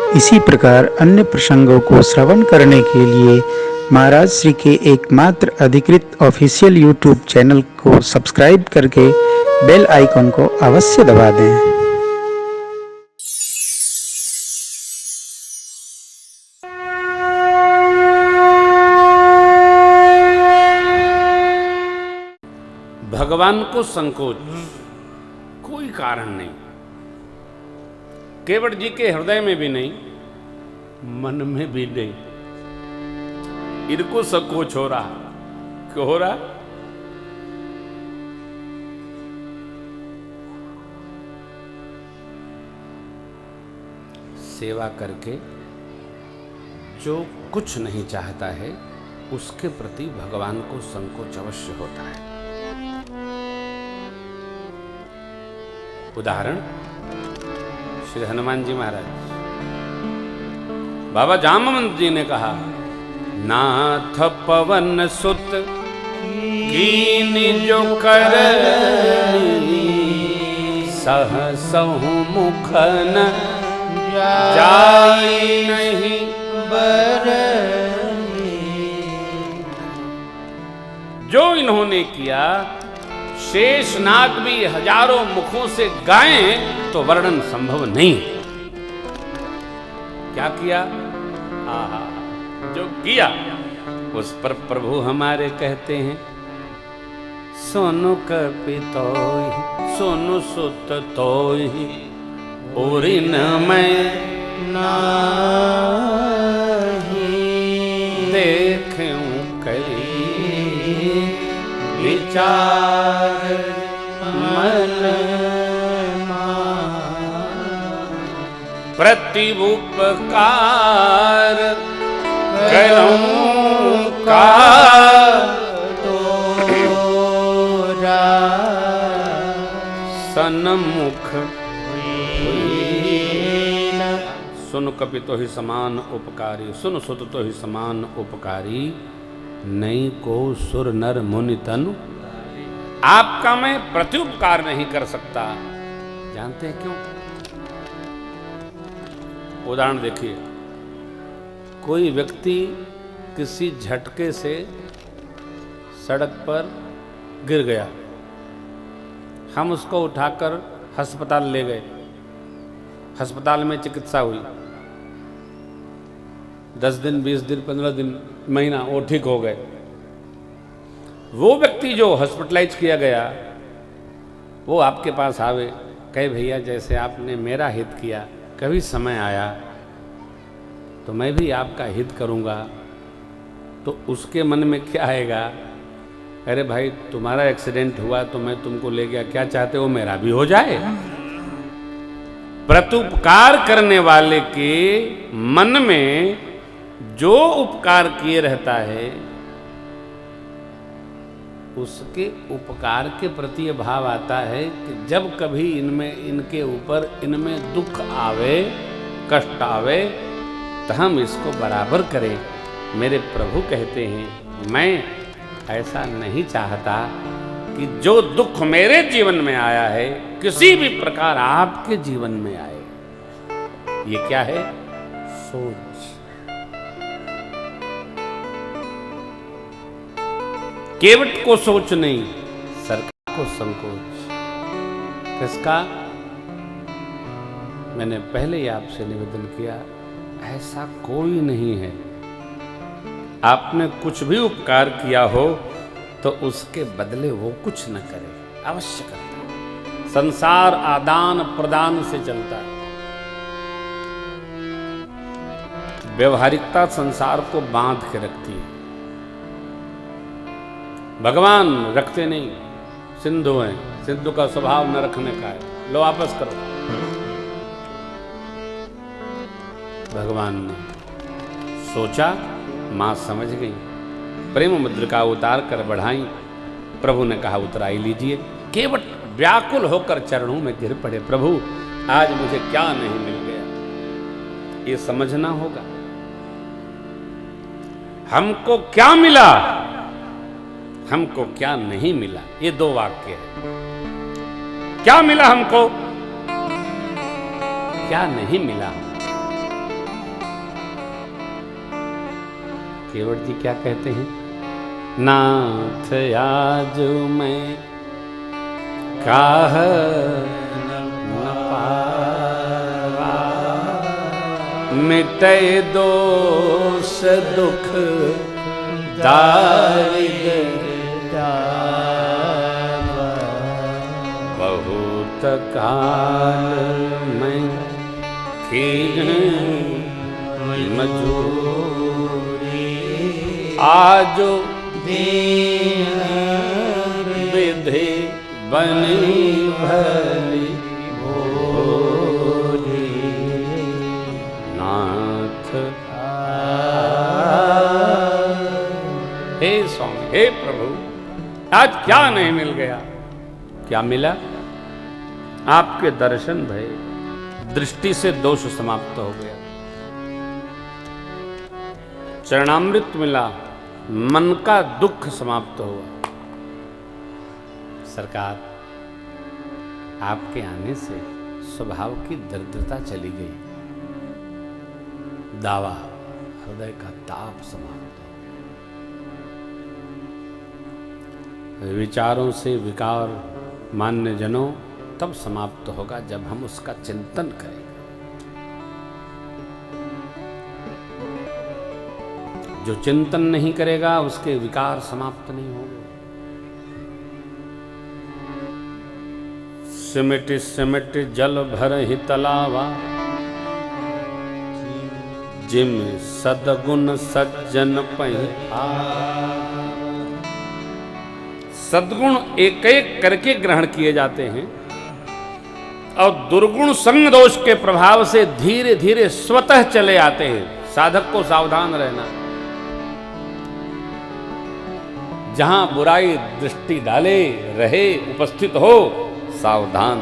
इसी प्रकार अन्य प्रसंगों को श्रवण करने के लिए महाराज श्री के एकमात्र अधिकृत ऑफिशियल यूट्यूब चैनल को सब्सक्राइब करके बेल आइकन को अवश्य दबा दें। भगवान को संकोच कोई कारण नहीं, केवट जी के हृदय में भी नहीं, मन में भी नहीं। इनको संकोच हो रहा, क्यों हो रहा? सेवा करके जो कुछ नहीं चाहता है उसके प्रति भगवान को संकोच अवश्य होता है। उदाहरण श्री हनुमान जी महाराज, बाबा जामवंत जी ने कहा, नाथ पवन सुत कीनी जो कर सहसहु मुख न जाई नहीं बरनी। जो इन्होंने किया शेषनाग भी हजारों मुखों से गाएं तो वर्णन संभव नहीं। क्या किया? आहा, जो किया उस पर प्रभु हमारे कहते हैं, सोनु कपि तोहि सोनु सुत तोहि और न मैं नाही देखूं कली विचार मन प्रतिउपकार करूं का तोरा सन्मुख सुन कपि तो ही समान उपकारी, सुन सुत तो ही समान उपकारी, नहीं को सुर नर मुनि तनु। आपका मैं प्रत्युपकार नहीं कर सकता। जानते हैं क्यों? उदाहरण देखिए, कोई व्यक्ति किसी झटके से सड़क पर गिर गया, हम उसको उठाकर अस्पताल ले गए, अस्पताल में चिकित्सा हुई, 10 दिन 20 दिन 15 दिन महीना वो ठीक हो गए। वो व्यक्ति जो हॉस्पिटलाइज किया गया वो आपके पास आवे, कहे भैया जैसे आपने मेरा हित किया, कभी समय आया तो मैं भी आपका हित करूंगा, तो उसके मन में क्या आएगा? अरे भाई तुम्हारा एक्सीडेंट हुआ तो मैं तुमको ले गया, क्या चाहते हो मेरा भी हो जाए? प्रत्युपकार करने वाले के मन में जो उपकार किए रहता है उसके उपकार के प्रति यह भाव आता है कि जब कभी इनके ऊपर इनमें दुख आवे, कष्ट आवे, तो हम इसको बराबर करें। मेरे प्रभु कहते हैं, मैं ऐसा नहीं चाहता कि जो दुख मेरे जीवन में आया है किसी भी प्रकार आपके जीवन में आए। ये क्या है? सोच। केवट को सोच नहीं, सरकार को संकोच। किसका? मैंने पहले ही आपसे निवेदन किया, ऐसा कोई नहीं है। आपने कुछ भी उपकार किया हो तो उसके बदले वो कुछ न करे, अवश्य करता है। संसार आदान प्रदान से चलता है। व्यवहारिकता संसार को बांध के रखती है। भगवान रखते नहीं, सिंधु हैं, सिंधु का स्वभाव न रखने का है, लो वापस करो। भगवान ने सोचा, मां समझ गई, प्रेम मुद्रिका उतार कर बढ़ाई। प्रभु ने कहा उतराई लीजिए। केवट व्याकुल होकर चरणों में गिर पड़े, प्रभु आज मुझे क्या नहीं मिल गया, ये समझना होगा। हमको क्या मिला, हमको क्या नहीं मिला, ये दो वाक्य है। क्या मिला हमको, क्या नहीं मिला। केवट जी क्या कहते हैं? नाथ आज मैं काह न पावा, मिटे दोष दुख दारिद्र, बहुत काल में कीन मजूरी, आजो दीन विधि बनी भली भोली, नाथ हे स्वामी, हे प्रभु, आज क्या नहीं मिल गया? क्या मिला? आपके दर्शन भय, दृष्टि से दोष समाप्त हो गया, चरणामृत मिला, मन का दुख समाप्त हुआ। सरकार, आपके आने से स्वभाव की दरिद्रता चली गई, दावा, हृदय का ताप समाप्त हो गया। विचारों से विकार मान्य जनों तब समाप्त होगा जब हम उसका चिंतन करें। जो चिंतन नहीं करेगा उसके विकार समाप्त नहीं होंगे। सिमट सिमट जल भर ही तलावा, जिम सदगुण सज्जन पहि सद्गुण एक एक करके ग्रहण किए जाते हैं और दुर्गुण संग दोष के प्रभाव से धीरे धीरे स्वतः चले आते हैं। साधक को सावधान रहना, जहां बुराई दृष्टि डाले रहे उपस्थित हो, सावधान।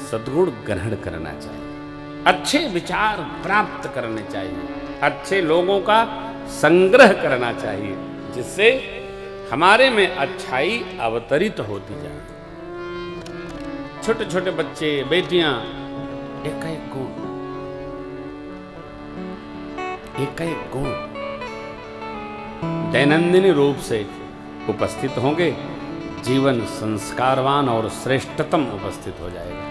सद्गुण ग्रहण करना चाहिए, अच्छे विचार प्राप्त करने चाहिए, अच्छे लोगों का संग्रह करना चाहिए, जिससे हमारे में अच्छाई अवतरित होती जाए। छोटे छोटे बच्चे, बेटियां, एक एक गुण दैनंदिन रूप से उपस्थित होंगे, जीवन संस्कारवान और श्रेष्ठतम उपस्थित हो जाएगा।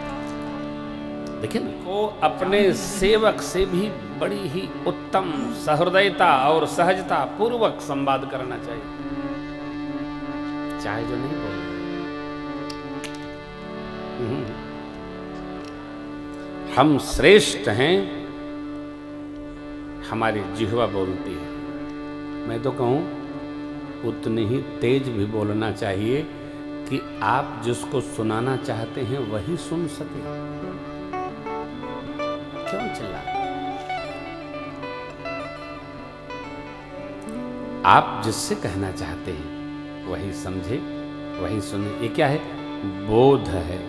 देखिए ना, को अपने सेवक से भी बड़ी ही उत्तम सहृदयता और सहजता पूर्वक संवाद करना चाहिए, चाहे जो नहीं बोले। हम श्रेष्ठ हैं, हमारी जिह्वा बोलती है। मैं तो कहूं उतनी ही तेज भी बोलना चाहिए कि आप जिसको सुनाना चाहते हैं वही सुन सके। क्यों चिल्ला? आप जिससे कहना चाहते हैं वही समझे, वही सुने। ये क्या है? बोध है।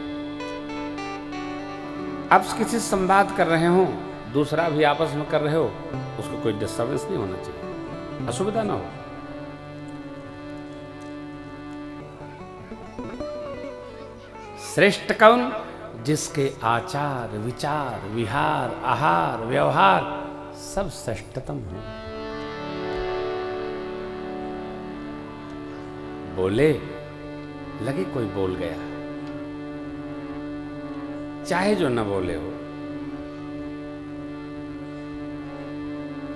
आप किसी से संवाद कर रहे हो, दूसरा भी आपस में कर रहे हो, उसको कोई डिस्टर्बेंस नहीं होना चाहिए, असुविधा ना हो। श्रेष्ठ कौन? जिसके आचार विचार विहार आहार व्यवहार सब श्रेष्ठतम हो। बोले लगे कोई बोल गया, चाहे जो न बोले हो।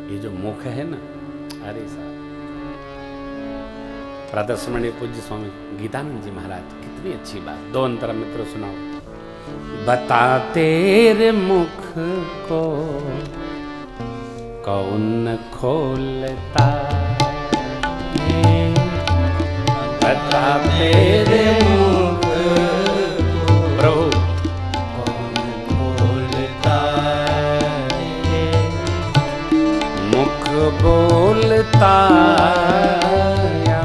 ये जो मुख है ना, अरे साहब, प्रातस्मरणीय पूज्य स्वामी गीतानंद जी महाराज, कितनी अच्छी बात। दो अंतरा मित्र सुनाओ। बता तेरे मुख को कौन खोलता है, बता तेरे मुख प्रभु कौन खोलता है, मुख बोलता या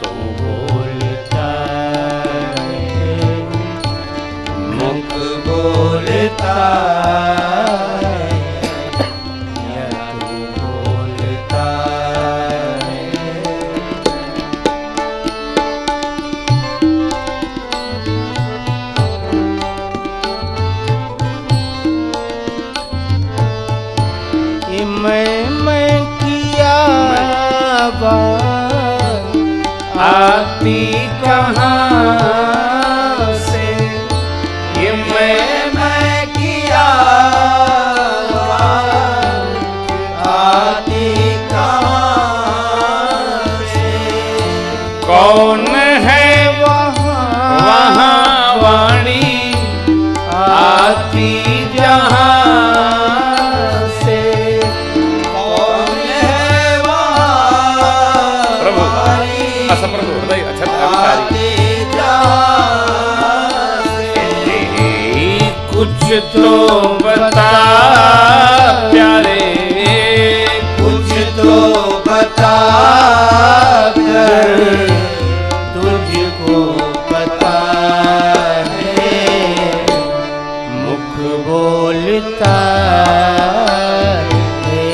तो बोलता है, मुख बोलता या तू बोलता है। आती कहाँ से, ये मैं किया आती कहाँ से, कौन है वहाँ वाणी आती जहाँ से, कौन है वहाँ प्रभु असप्रभु हृदय अक्षत अभिकारी कुछ तो बता प्यारे, कुछ तो बता प्यारे, तुझको पता है मुख बोलता है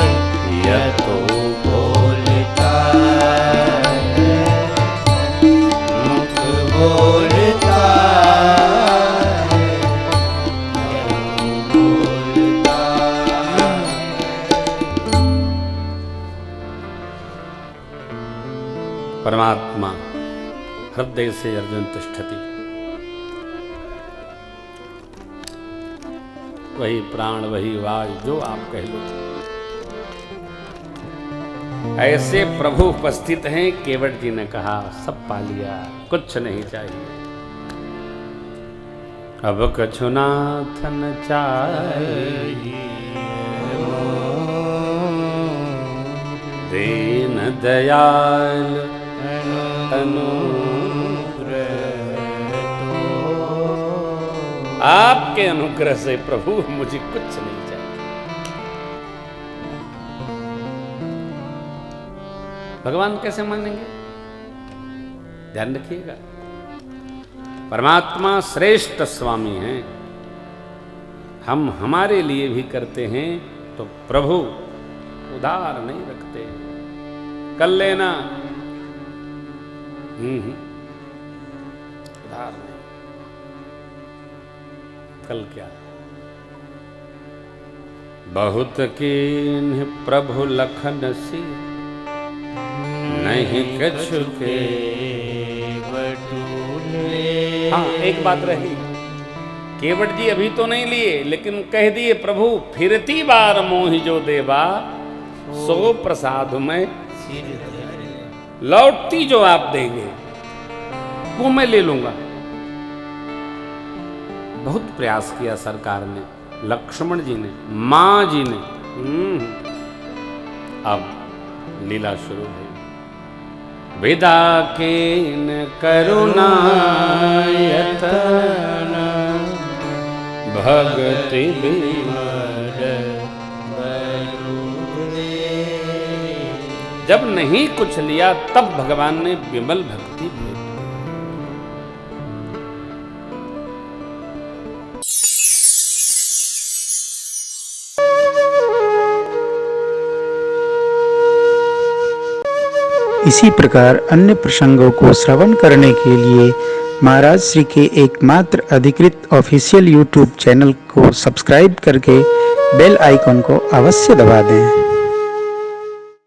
या तो बोलता है, मुख बोलता है या तो बोलता है। परमात्मा हृदय से अर्जुन तिष्ठति, वही प्राण वही वायु जो आप कह लो। ऐसे प्रभु उपस्थित हैं। केवट जी ने कहा सब पा लिया, कुछ नहीं चाहिए, अब कछु नाथ न चाहिए, दीन दयाल आपके अनुग्रह से प्रभु मुझे कुछ नहीं चाहिए। भगवान कैसे मानेंगे? ध्यान रखिएगा, परमात्मा श्रेष्ठ स्वामी हैं। हम हमारे लिए भी करते हैं तो प्रभु उधार नहीं रखते, कर लेना उधार नहीं, कल क्या। बहुत कीन्ह प्रभु लखन सी, नहीं कछु के बटूले। हाँ, एक बात रही, केवट जी अभी तो नहीं लिए, लेकिन कह दिए प्रभु फिरती बार मोहि जो देवा, सो प्रसाद में लौटती जो आप देंगे वो मैं ले लूंगा। बहुत प्रयास किया सरकार ने, लक्ष्मण जी ने, मां जी ने। अब लीला शुरू हुई। विदा के न करुणा यतन, भक्ति विमर जब नहीं कुछ लिया तब भगवान ने विमल भक्ति भेज। इसी प्रकार अन्य प्रसंगों को श्रवण करने के लिए महाराज श्री के एकमात्र अधिकृत ऑफिशियल YouTube चैनल को सब्सक्राइब करके बेल आइकन को अवश्य दबा दें।